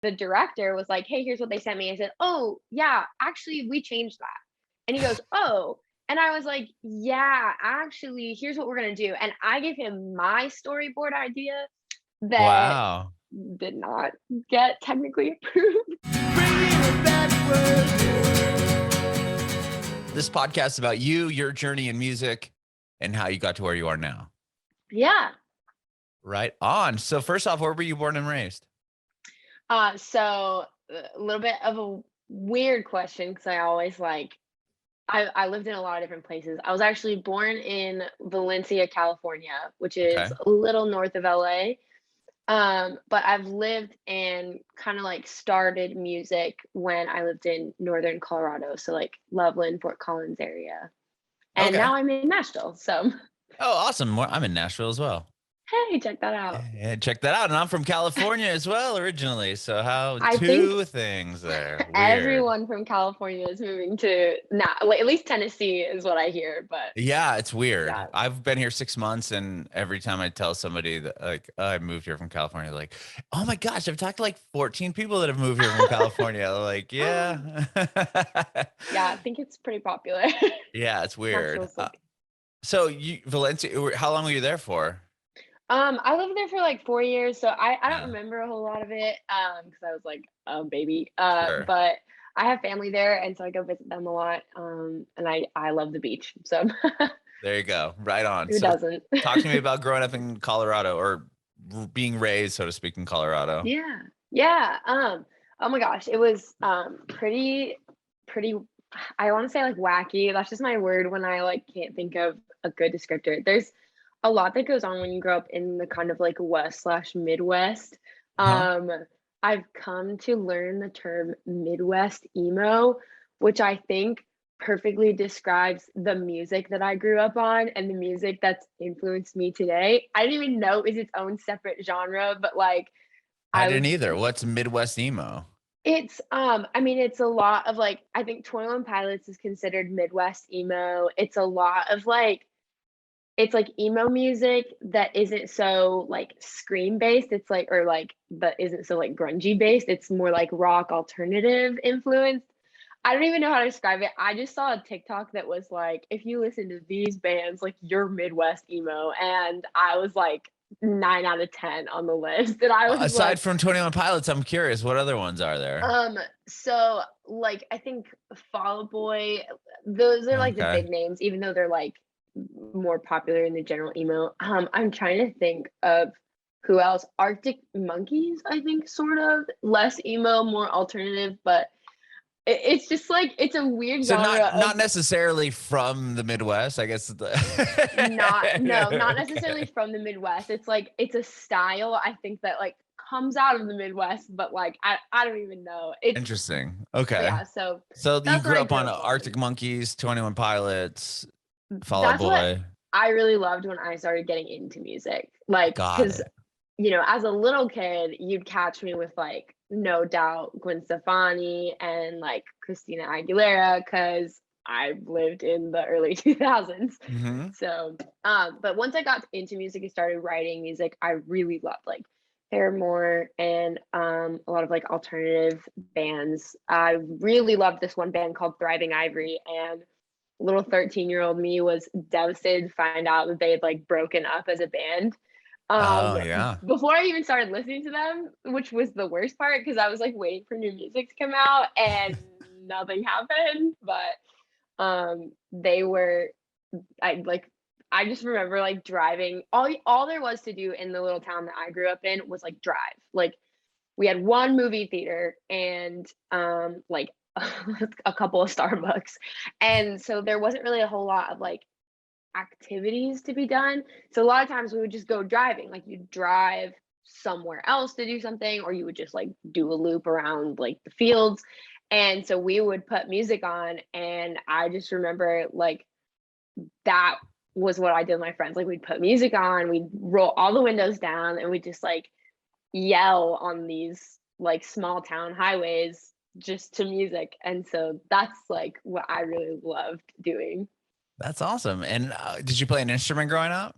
the director was like, "Hey, here's what they sent me." I said, "Oh, yeah, actually, we changed that." And he goes, "Oh." And I was like, "Yeah, actually, here's what we're gonna do." And I gave him my storyboard idea that Wow. did not get technically approved. This podcast is about you, your journey in music, and how you got to where you are now. Yeah. Right on. So first off, where were you born and raised? So a little bit of a weird question because I always like I lived in a lot of different places. I was actually born in Valencia, California, which is Okay. a little north of LA. But I've lived and kind of like started music when I lived in northern Colorado, so like Loveland, Fort Collins area. And Okay. now I'm in Nashville. So Oh, awesome. I'm in Nashville as well. hey, check that out. Yeah, check that out. And I'm from California as well originally. So how I think two things there. Weird. everyone from California is moving to now, like, at least Tennessee is what I hear. But Yeah, it's weird. yeah. I've been here 6 months, and every time I tell somebody that like, oh, I moved here from California, they're like, oh my gosh, I've talked to like 14 people that have moved here from California. They're like, yeah. Yeah, I think it's pretty popular. Yeah, it's weird. Nashville's like So Valencia, how long were you there for? I lived there for like 4 years, so I don't Yeah, remember a whole lot of it, because I was like a baby. sure. But I have family there, and so I go visit them a lot. And I love the beach, so There you go. Right on. who So doesn't? talk to me about growing up in Colorado, or being raised, so to speak, in Colorado. Yeah. Yeah, oh my gosh, it was, pretty I wanna say, like, wacky. That's just my word when I, like, can't think of a good descriptor. There's a lot that goes on when you grow up in the kind of, like, West/Midwest. Huh? Um, I've come to learn the term Midwest emo, which I think perfectly describes the music that I grew up on and the music that's influenced me today. I didn't even know it was its own separate genre, but, like, I I didn't would either. What's Midwest emo? I mean, it's a lot of, like, I think 21 Pilots is considered Midwest emo. It's a lot of, like, it's like emo music that isn't so, like, scream based. It's like, or like, but isn't so, like, grungy based. It's more like rock alternative influenced. I don't even know how to describe it. I just saw a TikTok that was like, if you listen to these bands, like, you're Midwest emo. And I was like 9 out of 10 on the list. And I was Aside like, from 21 Pilots, I'm curious, what other ones are there? so like I think Fall Out Boy, those are like the Okay. big names, even though they're like more popular in the general emo. I'm trying to think of who else. Arctic Monkeys, I think, sort of less emo, more alternative, but it's just like it's a weird So genre not of necessarily from the Midwest, I guess. not necessarily Okay. from the Midwest. It's like it's a style I think that like comes out of the Midwest, but like I don't even know. It's Interesting. Okay. yeah, so So you that's what grew I up grew on up on. Arctic Monkeys, 21 Pilots, Fall Out That's what Boy. I really loved when I started getting into music. Like, Got because, it. as a little kid, you'd catch me with like No Doubt, Gwen Stefani, and like Christina Aguilera, because I lived in the early 2000s. Hmm. So, but once I got into music and started writing music, I really loved like Paramore and a lot of like alternative bands. I really loved this one band called Thriving Ivory, and little 13-year-old me was devastated to find out that they had like broken up as a band. Um, Oh, yeah. Before I even started listening to them, which was the worst part because I was like waiting for new music to come out and nothing happened. But they were I like I just remember like driving. All there was to do in the little town that I grew up in was like drive. Like we had one movie theater and like a couple of Starbucks. And so there wasn't really a whole lot of like activities to be done. So a lot of times we would just go driving. Like you'd drive somewhere else to do something, or you would just like do a loop around like the fields. And so we would put music on. And I just remember like that was what I did with my friends. Like we'd put music on, we'd roll all the windows down, and we'd just like yell on these like small town highways just to music. And so that's like what I really loved doing. That's awesome. And did you play an instrument growing up?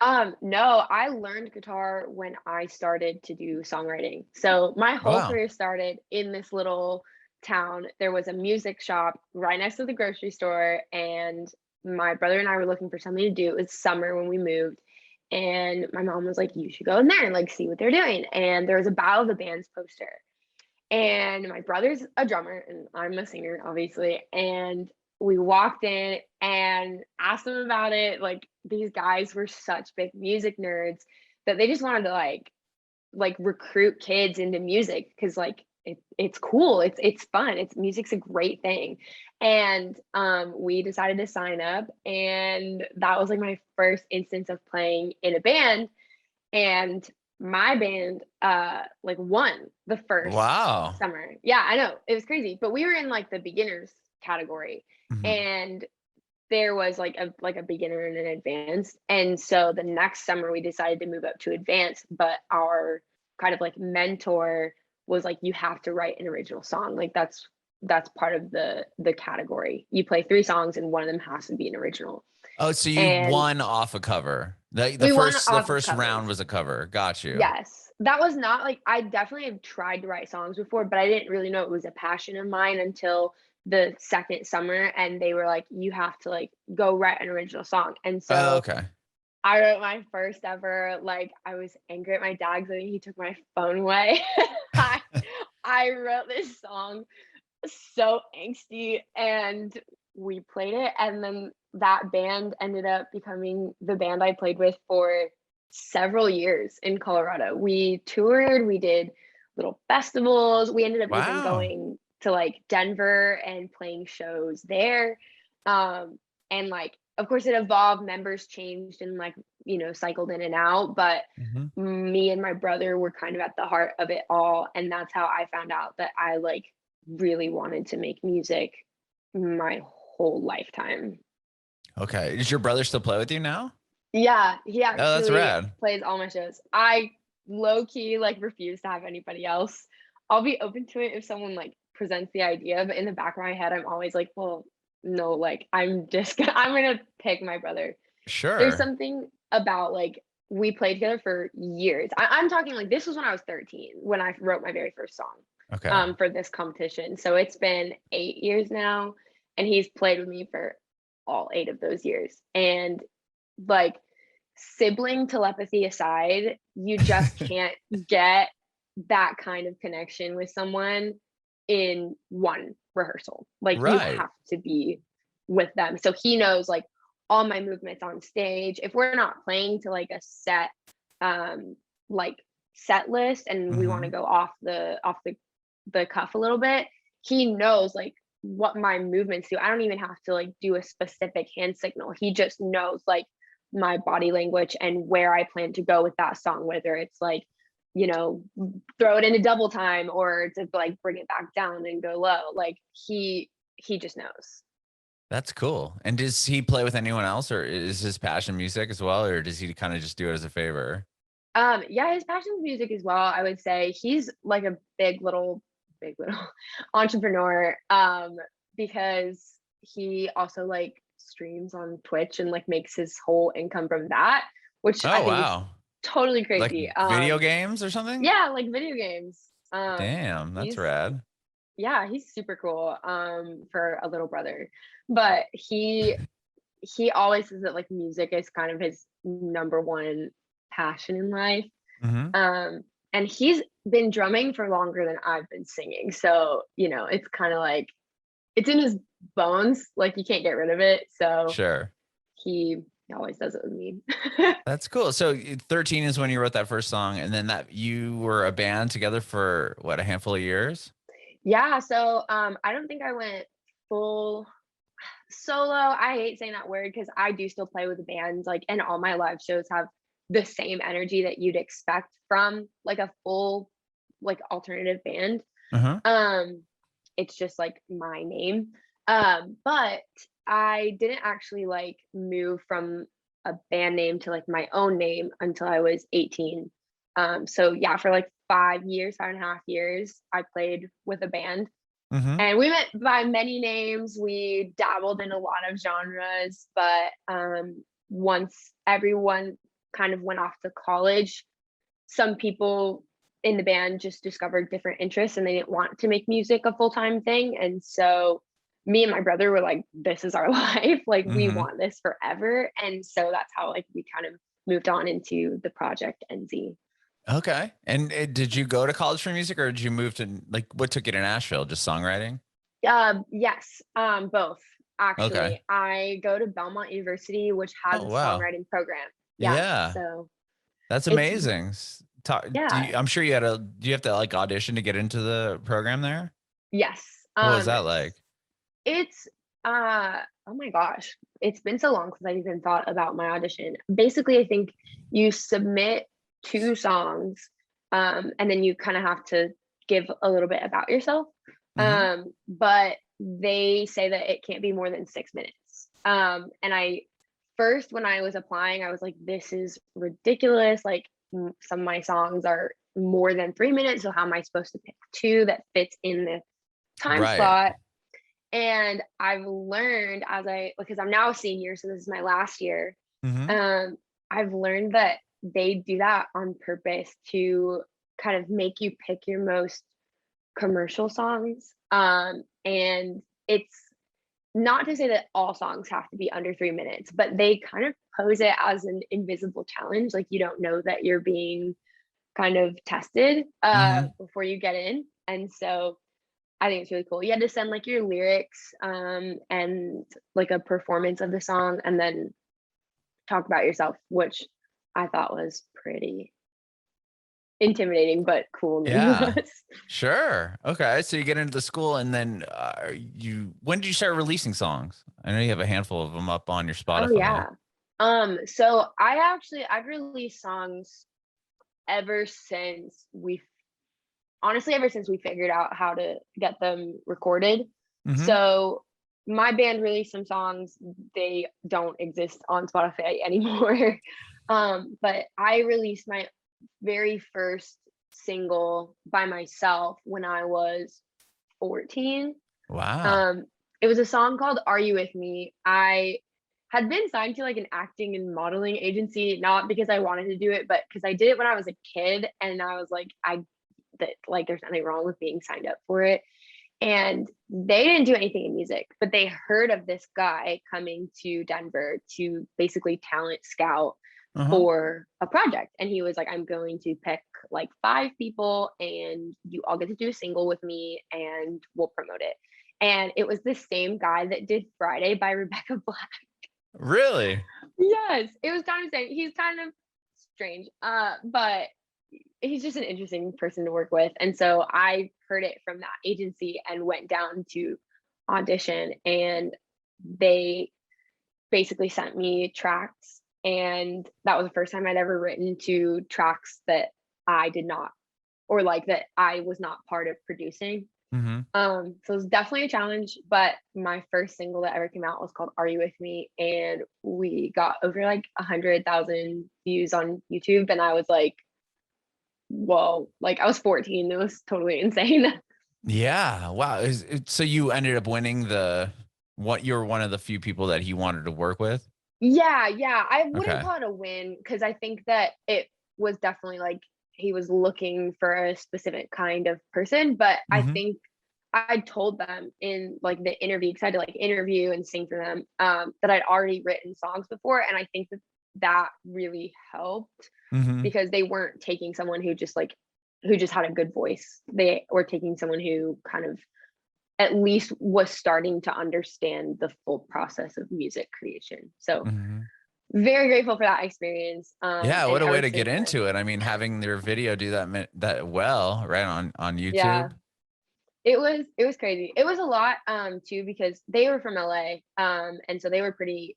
No, I learned guitar when I started to do songwriting. So my whole Wow. career started in this little town. There was a music shop right next to the grocery store, and my brother and I were looking for something to do. It was summer when we moved, and my mom was like, "You should go in there and like see what they're doing." And there was a Battle of the Bands poster. And my brother's a drummer and I'm a singer, obviously. And we walked in and asked them about it. Like these guys were such big music nerds that they just wanted to like recruit kids into music because like it's cool. It's fun. It's music's a great thing. And we decided to sign up and that was like my first instance of playing in a band. And my band like won the first Wow. summer. Yeah, I know. It was crazy. But we were in like the beginners category. Mhm. And there was like a beginner and an advanced. And so the next summer we decided to move up to advanced, but our kind of like mentor was like you have to write an original song. Like that's part of the category. You play 3 songs and one of them has to be an original. Oh, so you And won off a cover. The we won first the off of first covers. round was a cover. Got you. Yes. That was not like I definitely have tried to write songs before, but I didn't really know it was a passion of mine until the second summer and they were like, you have to like go write an original song. And Oh, so okay. I wrote my first ever, like I was angry at my dad because he took my phone away. I I wrote this song so angsty and we played it and then that band ended up becoming the band I played with for several years in Colorado. We toured, we did little festivals. We ended up even Wow. going to like Denver and playing shows there. And like of course it evolved, members changed and like, cycled in and out, but Mhm. me and my brother were kind of at the heart of it all and that's how I found out that I like really wanted to make music my whole lifetime. Okay. Does your brother still play with you now? Yeah, he Oh, that's actually rad. plays all my shows. I low key like refuse to have anybody else. I'll be open to it if someone like presents the idea, but in the back of my head, I'm always like, well, no, like I'm gonna pick my brother. There's Sure. something about like we played together for years. I'm talking like this was when I was 13 when I wrote my very first song Okay. for this competition. So it's been 8 years now, and he's played with me for all 8 of those years. And like sibling telepathy aside, you just can't get that kind of connection with someone in one rehearsal. Like you Right. have to be with them. So he knows like all my movements on stage. If we're not playing to like a set like set list and we want to Mhm. go off the cuff a little bit, he knows like what my movements do. I don't even have to like do a specific hand signal. He just knows like my body language and where I plan to go with that song, whether it's like, you know, throw it into double time or to like bring it back down and go low. Like he just knows. That's cool. And does he play with anyone else, or is his passion music as well, or does he kind of just do it as a favor? Yeah, his passion is music as well. I would say he's like a big little entrepreneur. Because he also like streams on Twitch and like makes his whole income from that, which I Oh, think is wow. totally Like crazy. video games or something? Yeah, like video games. Damn, that's He's rad. yeah, he's super cool. For a little brother, but he always says that like music is kind of his number one passion in life. Mhm. Um, and he's been drumming for longer than I've been singing. So, it's kind of like it's in his bones, like you can't get rid of it. So Sure. he always does it with me. That's cool. So 13 is when you wrote that first song, and then that you were a band together for what, a handful of years? Yeah, so I don't think I went full solo. I hate saying that word because I do still play with the bands, like, and all my live shows have the same energy that you'd expect from like a full like alternative band. Uh-huh. Um, it's just like my name. But I didn't actually like move from a band name to like my own name until I was 18. So yeah, for like 5 years, 5.5 years, I played with a band. Mhm. And we went by many names. We dabbled in a lot of genres, but once everyone kind of went off to college, some people in the band just discovered different interests and they didn't want to make music a full-time thing. And so me and my brother were like, this is our life. Like we Mm-hmm. want this forever. And so that's how like we kind of moved on into the project ENZI. Okay. And did you go to college for music, or did you move to, like, what took you to Nashville? Just songwriting? Yes, both Okay. actually. I go to Belmont University, which has Oh, a wow. songwriting program. Yeah. Yeah. So That's it's amazing. yeah. I'm sure do you have to like audition to get into the program there? Yes. What was that like? It's oh my gosh, it's been so long since I even thought about my audition. Basically, I think you submit 2 songs, and then you kind of have to give a little bit about yourself. Hmm. But they say that it can't be more than 6 minutes. And I first when I was applying, I was like, this is ridiculous. Like some of my songs are more than 3 minutes, so how am I supposed to pick 2 that fits in the time Right. slot? And I've learned because I'm now a senior, so this is my last year. Hmm. Um, I've learned that they do that on purpose to kind of make you pick your most commercial songs. And it's not to say that all songs have to be under 3 minutes, but they kind of pose it as an invisible challenge. Like you don't know that you're being kind of tested Hmm. before you get in. And so I think it's really cool. You had to send like your lyrics and like a performance of the song and then talk about yourself, which I thought was pretty intimidating but cool Yeah. nonetheless. Sure. Okay. So you get into the school, and then when did you start releasing songs? I know you have a handful of them up on your Oh Spotify. yeah. So I've released songs ever since ever since we figured out how to get them recorded. Hmm. So my band released some songs. They don't exist on Spotify anymore. But I released my very first single by myself when I was 14. Wow. Um, it was a song called Are You With Me? I had been signed to like an acting and modeling agency, not because I wanted to do it, but because I did it when I was a kid and I was like, that like there's nothing wrong with being signed up for it. And they didn't do anything in music, but they heard of this guy coming to Denver to basically talent scout Uh-huh. for a project. And he was like, I'm going to pick like 5 people and you all get to do a single with me and we'll promote it. And it was the same guy that did Friday by Rebecca Black. Really? Yes, it was kind of insane. He's kind of strange, but he's just an interesting person to work with. And so I heard it from that agency and went down to audition, and they basically sent me tracks. And that was the first time I'd ever written to tracks that I did not, or like that I was not part of producing. Hmm. So it was definitely a challenge, but my first single that ever came out was called Are You With Me? And we got over like 100,000 views on YouTube. And I was like, whoa, like I was 14. It was totally insane. Yeah. Wow. So you ended up winning you were one of the few people that he wanted to work with? Yeah. I wouldn't Okay. call it a win because I think that it was definitely like he was looking for a specific kind of person. But I Hmm. think I told them in like the interview, because I had to like interview and sing for them, that I'd already written songs before. And I think that that really helped Hmm. because they weren't taking someone who just had a good voice. They were taking someone who kind of at least was starting to understand the full process of music creation. So Hmm. very grateful for that experience. Yeah. And What a way ever to get since then, into it. I mean, having their video do that well, right on yeah, YouTube. it was crazy. It was a lot too because they were from LA. And so they were pretty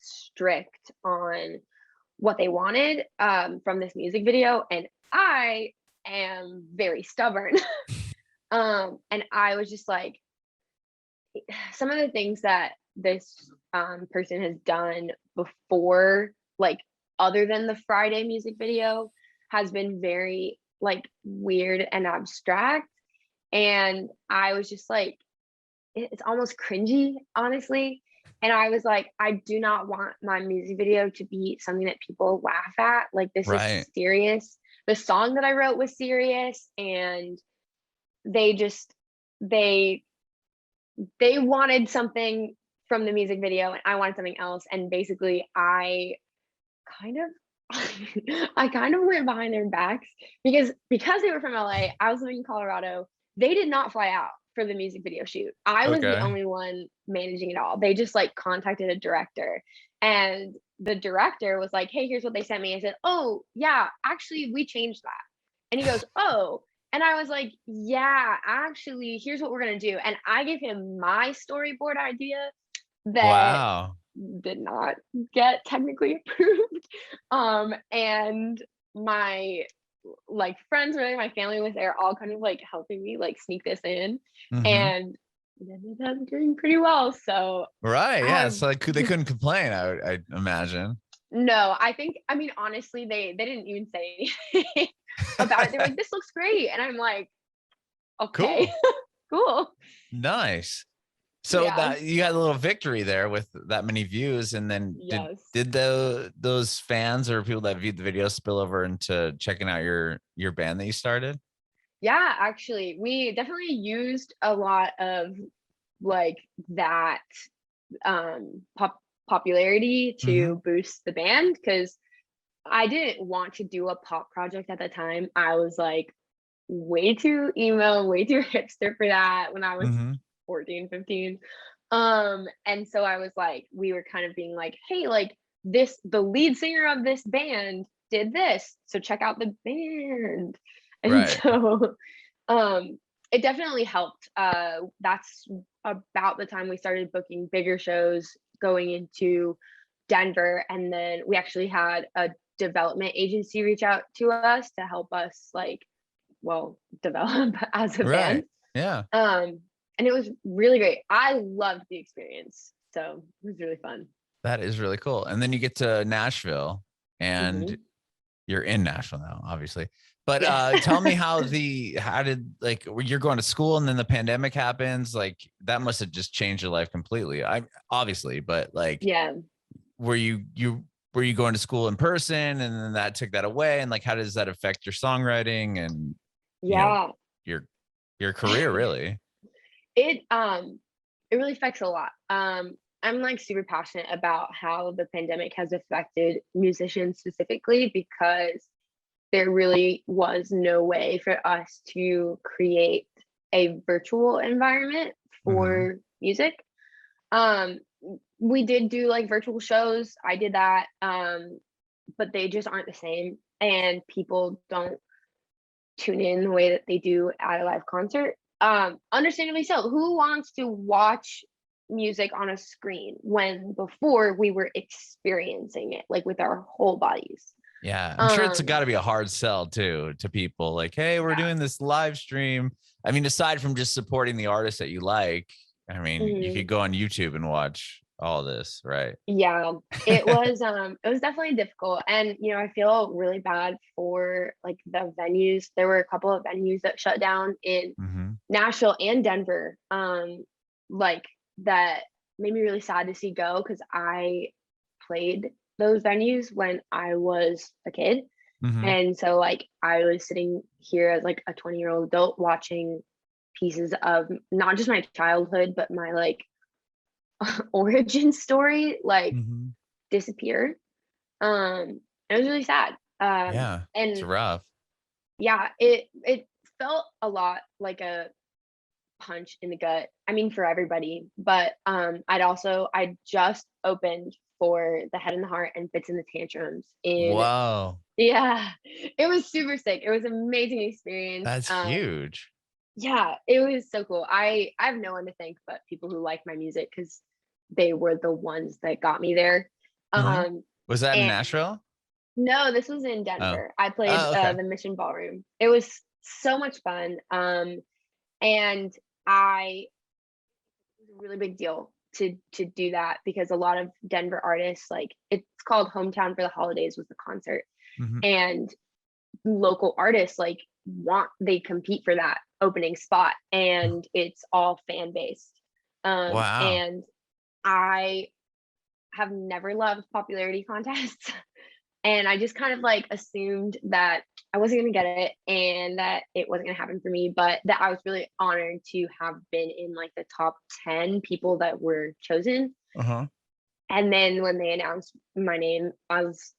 strict on what they wanted from this music video. And I am very stubborn. And I was just like, some of the things that this person has done before, like other than the Friday music video, has been very like weird and abstract. And I was just like, it's almost cringy, honestly. And I was like, I do not want my music video to be something that people laugh at. Like, this is Right. serious. The song that I wrote was serious, and they just they they wanted something from the music video and I wanted something else. And basically kind of I kind of went behind their backs because they were from LA. I was living in Colorado. They did not fly out for the music video shoot. I was the Okay. only one managing it all. They just like contacted a director, and the director was like, "Hey, here's what they sent me." I said, "Oh, yeah, actually we changed that." And he goes, "Oh." And I was like, "Yeah, actually, here's what we're going to do." And I gave him my storyboard idea that Wow. did not get technically approved. And my like friends, really, my family was there, all kind of like helping me like sneak this in, Hmm. and it ended up doing pretty well. So Right. I Yeah. have So like, they couldn't complain. I imagine. no, I mean, honestly, they didn't even say anything about it. They were like, "This looks great," and I'm like, "Okay, Cool. cool." Nice. So Yeah. that you got a little victory there with that many views, and then Yes. did those fans or people that viewed the video spill over into checking out your band that you started? Yeah, actually, we definitely used a lot of like that popularity Hmm. to boost the band because I didn't want to do a pop project at the time. I was like way too emo, way too hipster for that when I was Hmm. 14, 15. And so I was like, we were kind of being like, hey, like the lead singer of this band did this. So check out the band. And Right. so um it definitely helped. That's about the time we started booking bigger shows going into Denver. And then we actually had a development agency reach out to us to help us like, well, develop as a band. Right. Yeah. Um, and it was really great. I loved the experience. So it was really fun. That is really cool. And then you get to Nashville, and Hmm. you're in Nashville now, obviously. But Yeah. tell me how did like you're going to school and then the pandemic happens? Like that must have just changed your life completely. I obviously, but like Yeah. were you going to school in person and then that took that away? And like how does that affect your songwriting and you know Yeah. your your career really? It it really affects a lot. I'm like super passionate about how the pandemic has affected musicians specifically because there really was no way for us to create a virtual environment Hmm. for music. Um, we did do like virtual shows. I did that. But they just aren't the same. And people don't tune in the way that they do at a live concert. Understandably so. Who wants to watch music on a screen when before we were experiencing it like with our whole bodies? Yeah, I'm sure it's got Um, to be a hard sell too to people. Like, hey, we're yeah. doing this live stream. I mean, aside from just supporting the artist that you like, I mean, you could Mhm. go on YouTube and watch all this, right? Yeah, it was definitely difficult. And I feel really bad for like the venues. There were a couple of venues that shut down in Hmm. Nashville and Denver. Like that made me really sad to see go because I played those venues when I was a kid. Hmm. And so like I was sitting here as like a 20-year-old adult watching pieces of not just my childhood, but my like origin story like Hmm. disappeared. It was really sad. Yeah, it's And rough. yeah, it felt a lot like a punch in the gut. I mean, for everybody, but I just opened for the Head and the Heart and Fits in the Tantrums in Wow, yeah, it was super sick. It was an amazing experience. that's huge. Yeah, it was so cool. I have no one to thank but people who like my music because they were the ones that got me there. Hmm. Um, Was that in and Nashville? no, this was in Oh, Denver. I played oh, okay. the Mission Ballroom. It was so much fun. And I it was a really big deal to do that because a lot of Denver artists like it's called Hometown for the Holidays was the concert, Hmm. and local artists like they compete for that opening spot, and it's all fan based. Wow. And I have never loved popularity contests. And I just kind of like assumed that I wasn't going to get it and that it wasn't going to happen for me, but that I was really honored to have been in like the top 10 people that were chosen. Uh-huh. And then when they announced my name as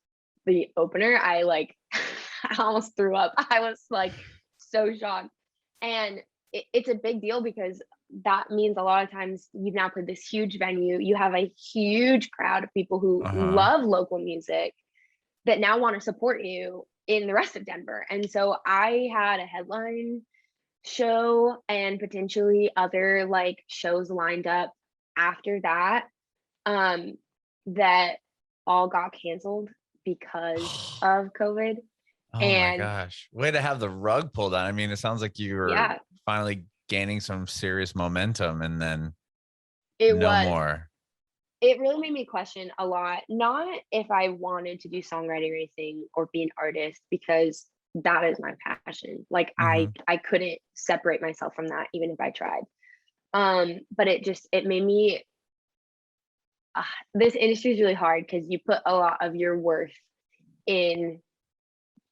the opener, I like I almost threw up. I was like so shocked. And it's a big deal because that means a lot of times you've now played this huge venue. You have a huge crowd of people who Uh-huh. love local music that now want to support you in the rest of Denver. And so I had a headline show and potentially other like shows lined up after that, that all got canceled because of COVID. Oh my And gosh. Way to have the rug pulled out. I mean, it sounds like you were yeah, finally gaining some serious momentum and then it no was. more. It really made me question a lot, not if I wanted to do songwriting or anything or be an artist, because that is my passion. Like Mm-hmm. I couldn't separate myself from that even if I tried. But it made me this industry is really hard because you put a lot of your worth in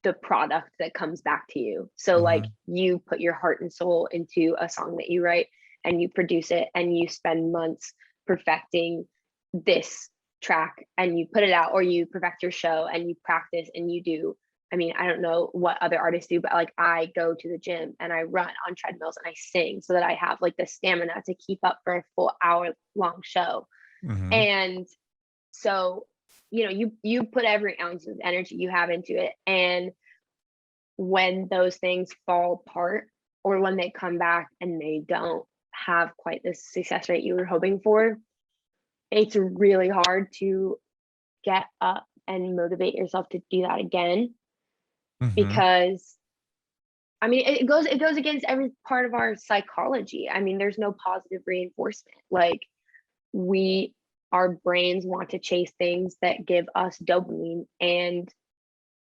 the product that comes back to you. So Mm-hmm. like you put your heart and soul into a song that you write and you produce it and you spend months perfecting this track and you put it out, or you perfect your show and you practice and you do. I mean, I don't know what other artists do, but like I go to the gym and I run on treadmills and I sing so that I have like the stamina to keep up for a full hour long show. Mm-hmm. And so, you put every ounce of energy you have into it. And when those things fall apart, or when they come back and they don't have quite the success rate you were hoping for, it's really hard to get up and motivate yourself to do that again. Mm-hmm. Because I mean, it goes against every part of our psychology. I mean, there's no positive reinforcement. Like we our brains want to chase things that give us dopamine, and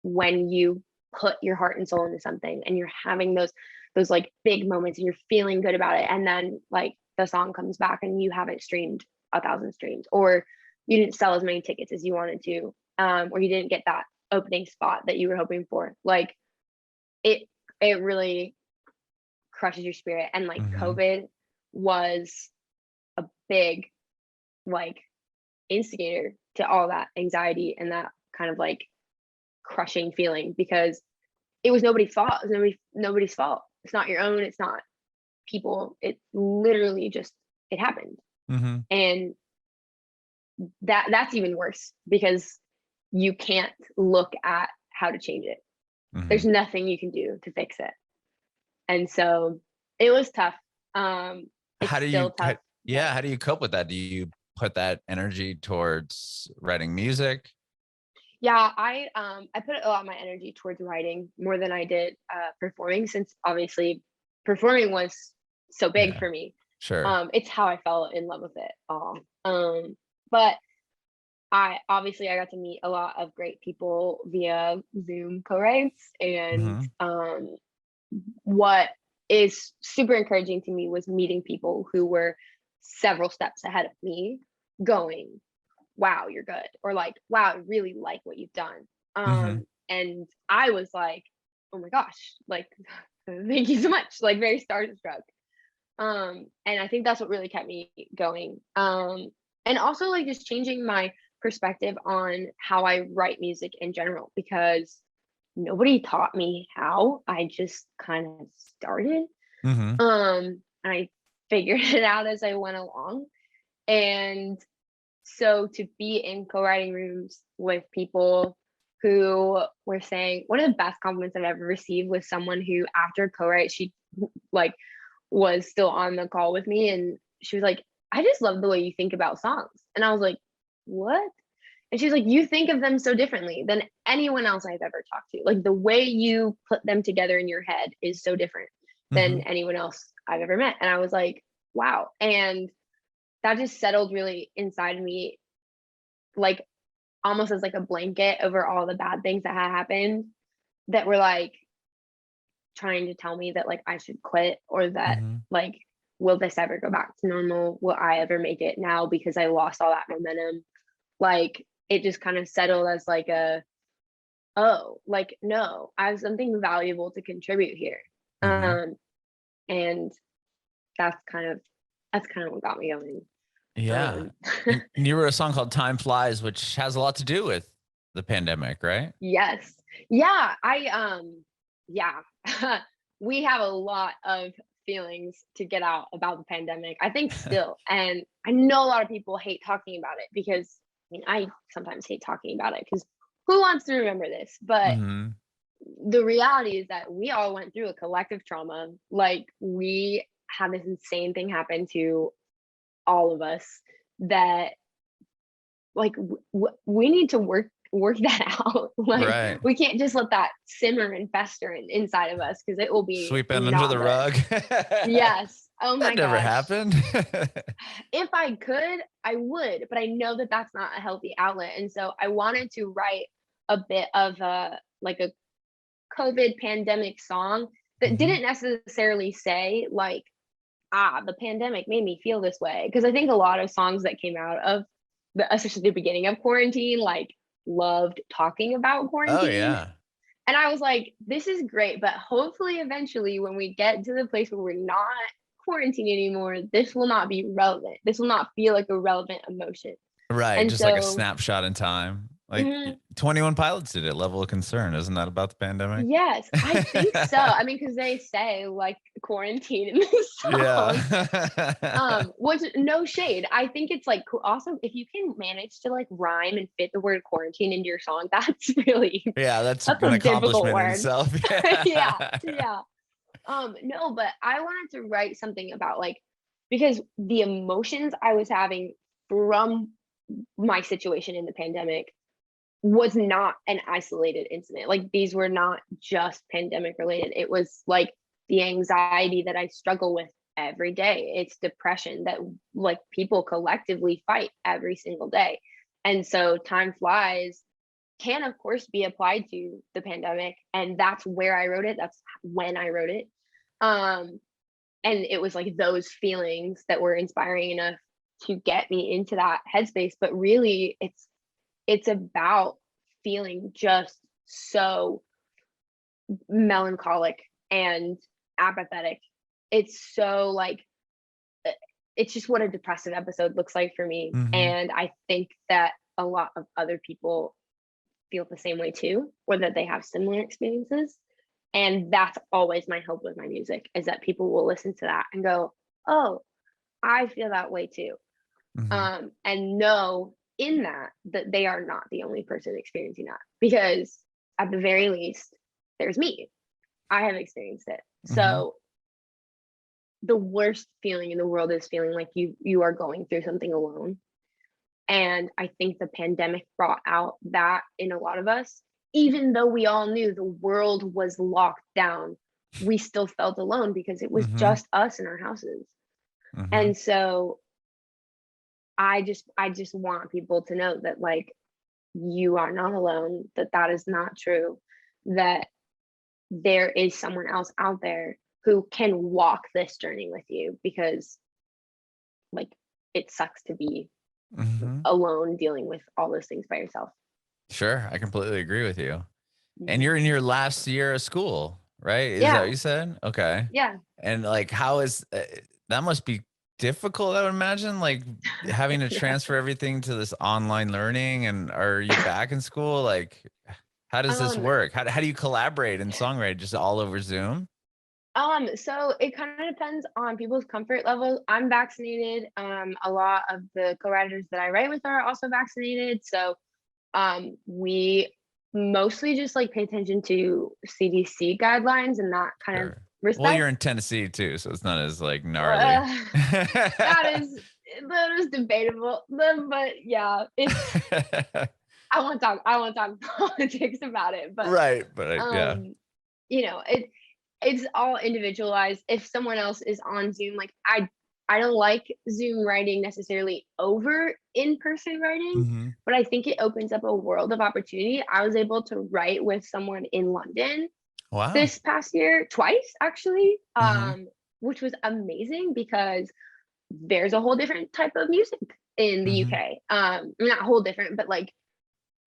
when you put your heart and soul into something and you're having those like big moments and you're feeling good about it, and then like the song comes back and you haven't streamed 1,000 streams, or you didn't sell as many tickets as you wanted to, or you didn't get that opening spot that you were hoping for, like it really crushes your spirit. And like Mm-hmm. COVID was a big like instigator to all that anxiety and that kind of like crushing feeling, because it was nobody's fault. It was nobody's fault. It's not your own. It's not people. It literally just it happened. Mm-hmm. And that's even worse because you can't look at how to change it. Mm-hmm. There's nothing you can do to fix it. And so it was tough. How It's do you still tough. yeah, how do you cope with that? Do you put that energy towards writing music? Yeah, I put a lot of my energy towards writing more than I did performing, since obviously performing was so big Yeah, for me. sure. It's how I fell in love with it all. But I got to meet a lot of great people via Zoom co-writes, and Mm-hmm. what is super encouraging to me was meeting people who were several steps ahead of me, going, wow, you're good, or like, wow, I really like what you've done. Mm-hmm. And I was like, oh my gosh, like thank you so much, like very starstruck. And I think that's what really kept me going. And also like just changing my perspective on how I write music in general, because nobody taught me how. I just kind of started. Mm-hmm. And I figured it out as I went along. And so to be in co-writing rooms with people who were saying, one of the best compliments I've ever received was someone who after co-write, she like was still on the call with me, and she was like, I just love the way you think about songs. And I was like, what? And she's like, you think of them so differently than anyone else I've ever talked to. Like the way you put them together in your head is so different Mm-hmm. than anyone else I've ever met. And I was like, wow. And that just settled really inside me, like almost as like a blanket over all the bad things that had happened, that were like trying to tell me that like I should quit, or that Mm-hmm. like, will this ever go back to normal? Will I ever make it now because I lost all that momentum? like it just kind of settled as like oh, like no, I have something valuable to contribute here. Mhm. And that's kind of what got me going. Yeah. Um, And you wrote a song called Time Flies, which has a lot to do with the pandemic, right? yes. Yeah, yeah. We have a lot of feelings to get out about the pandemic. I think still, and I know a lot of people hate talking about it because I mean, I sometimes hate talking about it because who wants to remember this? But Mhm. the reality is that we all went through a collective trauma. Like we had this insane thing happen to all of us that like we need to work that out. Like Right. we can't just let that simmer and fester inside of us because it will be Sweep it under the not good. rug. Yes. Oh That my never gosh. happened. If I could, I would, but I know that that's not a healthy outlet. And so I wanted to write a bit of a like a COVID pandemic song that Mhm. didn't necessarily say like, the pandemic made me feel this way. Because I think a lot of songs that came out of especially the beginning of quarantine, like loved talking about Oh, quarantine. yeah. And I was like, this is great, but hopefully eventually when we get to the place where we're not quarantined anymore, this will not be relevant. This will not feel like a relevant emotion. Right, And just like a so, snapshot in time. Like, mhm, 21 Pilots did it, Level of Concern. Isn't that about the pandemic? yes, I think so. I mean, because they say like quarantine in this song. Yeah. Which no shade. I think it's like awesome if you can manage to like rhyme and fit the word quarantine into your song. That's really Yeah, that's that's an a difficult accomplishment in word. itself. Yeah, Yeah. yeah. No, but I wanted to write something about like because the emotions I was having from my situation in the pandemic was not an isolated incident. Like these were not just pandemic related. It was like the anxiety that I struggle with every day. It's depression that like people collectively fight every single day. And so time flies can of course be applied to the pandemic and that's where I wrote it. That's when I wrote it. Um and it was like those feelings that were inspiring enough to get me into that headspace, but really it's about feeling just so melancholic and apathetic. It's so like uh, it's just what a depressive episode looks like for me. Mhm. And I think that a lot of other people feel the same way too, or that they have similar experiences. And that's always my hope with my music is that people will listen to that and go, "Oh, I feel that way too." Mhm. And know in that that they are not the only person experiencing that because at the very least there's me. I have experienced it. Mhm. So the worst feeling in the world is feeling like you are going through something alone. And I think the pandemic brought out that in a lot of us. Even though we all knew the world was locked down, we still felt alone because it was Mhm. just us in our houses. Mhm. And so I just want people to know that like you are not alone, that that is not true, that there is someone else out there who can walk this journey with you because like it sucks to be Mhm. alone dealing with all those things by yourself. Sure, I completely agree with you. And Mhm. you're in your last year of school, right? Is that what Yeah, you said? Okay. yeah. And like, how is that must be difficult, I would imagine, like having to Yeah. transfer everything to this online learning. And are you back in school? Like, how does this Um, work? How do you collaborate and songwrite just all over Zoom? so it kind of depends on people's comfort level. I'm vaccinated. A lot of the co-writers that I write with are also vaccinated. So we mostly just like pay attention to CDC guidelines and that kind of Sure. Well, respect. you're in Tennessee too, so it's not as like gnarly. Uh, that is that is debatable, but yeah, it's I won't talk politics about it, but Right, but yeah. um, it's all individualized. If someone else is on Zoom, like I don't like Zoom writing necessarily over in-person writing, Mhm. but I think it opens up a world of opportunity. I was able to write with someone in London Wow. this past year, twice actually, Mhm. which was amazing because there's a whole different type of music in the Mhm. UK. Not whole different, but like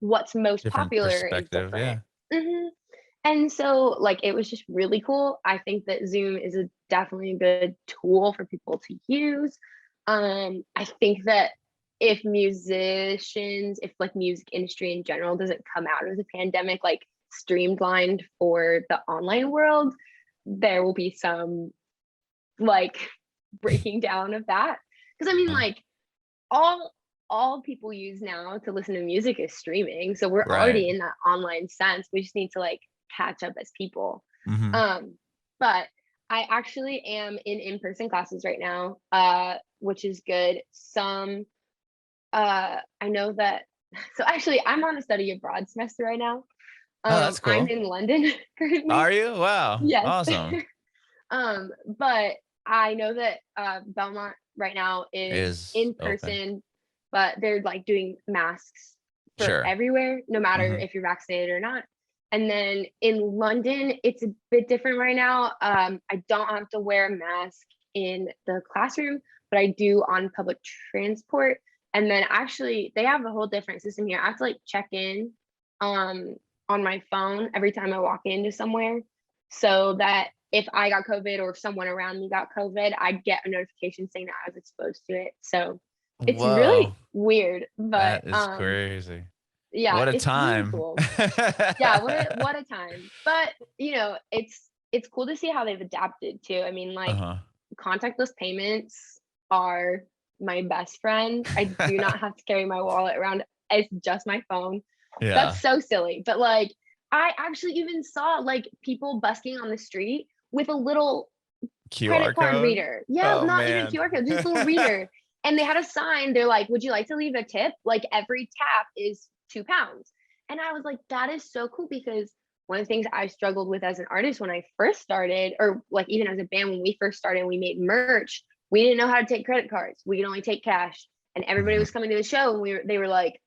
what's most Different popular is perspective. Yeah. different. hmm And so like it was just really cool. I think that Zoom is definitely a good tool for people to use. I think that if musicians, if like music industry in general doesn't come out of the pandemic like streamlined for the online world, there will be some like breaking down of that. Because I mean, Uh, like all people use now to listen to music is streaming. So we're right. already in that online sense. We just need to like catch up as people. Hmm. But I actually am in in-person classes right now, which is good. Some I know that so actually I'm on a study abroad semester right now. Oh, that's I'm cool. in London currently. Are you? Wow. Yes. Awesome. But I know that Belmont right now is Is in open. person, but they're like doing masks for Sure. everywhere, no matter Hmm. if you're vaccinated or not. And then in London, it's a bit different right now. I don't have to wear a mask in the classroom, but I do on public transport. And then actually, they have a whole different system here. I have to like check in um, on my phone every time I walk into somewhere, so that if I got COVID or if someone around me got COVID, I'd get a notification saying that I was exposed to it. So it's Whoa. really weird, but That is crazy. yeah, What a it's really time. cool. Yeah, what a time. But you know, it's cool to see how they've adapted too. I mean, like Uh-huh. contactless payments are my best friend. I do not have to carry my wallet around. It's just my phone. Yeah. That's so silly. But like I actually even saw like people busking on the street with a little QR credit card code. reader. Yeah, Oh not even man. QR code, just a little reader. And they had a sign. They're like, "Would you like to leave a tip? Like every tap is £2." And I was like, that is so cool because one of the things I struggled with as an artist when I first started, or like even as a band when we first started and we made merch, we didn't know how to take credit cards. We could only take cash. And everybody Mhm. was coming to the show and they were like,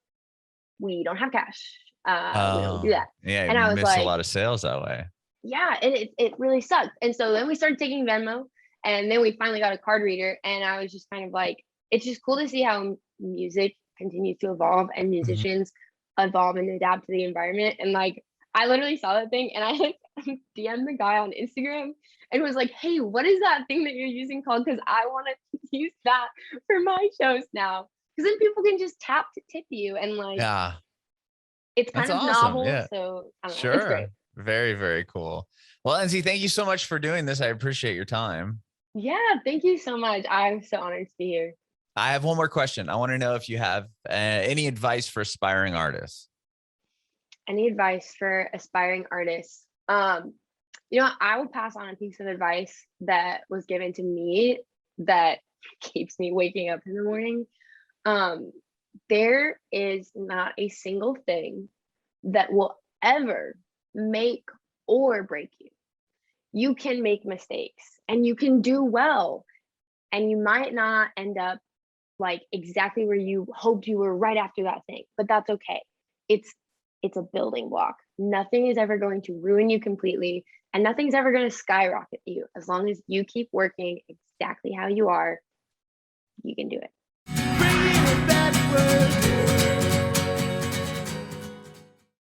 we don't have cash. We don't do Oh, that. yeah, And I was miss a like, lot of sales that way. yeah, and it really sucked. And so then we started taking Venmo, and then we finally got a card reader. And I was just kind of like, it's just cool to see how music continues to evolve and Mhm. musicians evolve and adapt to the environment. And like, I literally saw that thing and I like DM'd the guy on Instagram and was like, hey, what is that thing that you're using called? Because I want to use that for my shows now. Because then people can just tap to tip you, and like, Yeah, it's that's kind of awesome. novel. Yeah, So I don't know, it's great. sure. Very, very cool. Well, Enzi, thank you so much for doing this. I appreciate your time. Yeah, thank you so much. I'm so honored to be here. I have one more question. I want to know if you have any advice for aspiring artists. Any advice for aspiring artists? You know, I will pass on a piece of advice that was given to me that keeps me waking up in the morning. Um, there is not a single thing that will ever make or break you. You can make mistakes and you can do well, and you might not end up like exactly where you hoped you were right after that thing, but that's okay. It's it's a building block. Nothing is ever going to ruin you completely, and nothing's ever going to skyrocket you. As long as you keep working exactly how you are, you can do it.